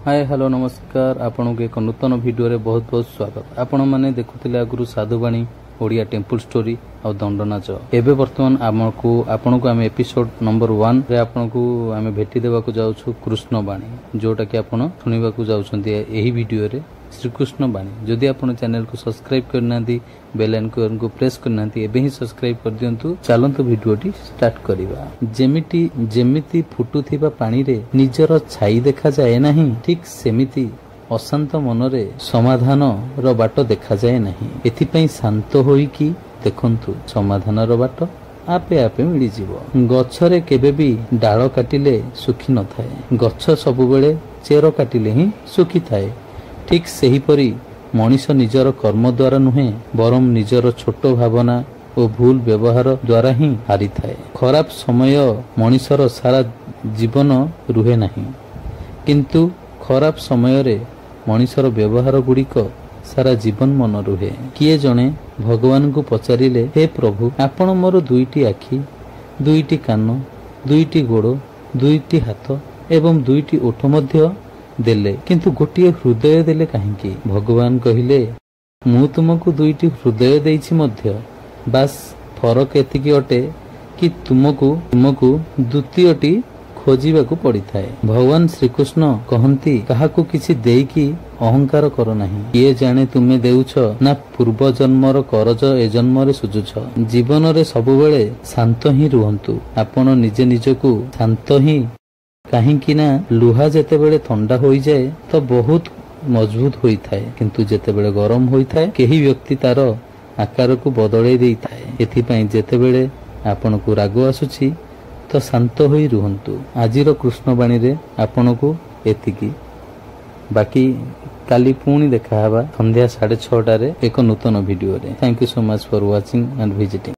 Hi hello नमस्कार आपण को एक नूतन वीडियो रे बहुत बहुत स्वागत। आपण माने देखुथिले आगुरु साधुवाणी ओडिया टेम्पल स्टोरी और दंड नाच एबे वर्तमान आपण को आम एपिसोड नंबर 1 रे आपण को आम भेटी देबा को जाउछु कृष्ण बाणी जोटा कि आपण सुनिबा को जाउछंती एही वीडियो रे श्रीकृष्ण बाणी। जदि आपण चैनल को सब्सक्राइब करनांती बेल आइकन को प्रेस करनांती एबे ही सब्सक्राइब कर दियंतु। चलंतु वीडियोटी स्टार्ट करिवा। जेमिति फुटुथिबा पानी रे निजर छाई देखा जाए नहीं, ठीक सेमिति अशांत मनरे समाधान रो बाट देखा जाए नहीं। एथिपई शांत होई कि देखंतु समाधान रो बाट आपे आपे मिली जीवो। गछरे केबे भी डाळ काटिले सुखी न थाए, गछ सब बेले चेर काटिले ही सुखी थाए। ठीक सही परी मनीष निजर कर्म द्वारा नुहे बरम निजर छोट भावना और भूल व्यवहार द्वारा ही हारी थाए। खराब समय मनीषर सारा जीवन रुहे नहीं, किंतु खराब समय रे मनीषर व्यवहार गुड़िक सारा जीवन मन रुहे। किए जणे भगवान को पचारिले, हे प्रभु आपण मोर दुईटी आखि, दुईटी कान, दुईटी गोड़, दुईटी हाथ एवं दुईटी ओठ मध्य देले, किंतु गोटिए हृदय देले काहेकि? भगवान कहिले, मु तुमको दुईटी हृदय देइछि मध्य, बास फरक एतिकी अटे कि तुमको द्वितीयटी खोजिबाकू पड़ी थाए। भगवान श्रीकृष्ण कहंती, काहाकू किछि देइकी अहंकार करो नहीं। किए जाने तुमे देउछ ना पूर्व जन्मर करज ए जन्म रे सुजुछ। जीवन रे सब बेले शांत ही रुहंतु। आपण निजे निजकू शांत ही, काहेकि ना लुहा जेते बेले ठंडा होई जाए तो बहुत मजबूत होई थाए, किंतु जेते बेले गरम होई थाए केही व्यक्ति तार आकार को बदलै देई थाए। एथिपई जेते बेले आपण को राग आसुछि तो शांत होई रुहंतु। आजिर कृष्णवाणी रे आपण को एतिकी, बाकी काली पुणी देखा हवा संध्या 6:30 रे एक नूतन वीडियो रे। Thank you so much for watching and visiting.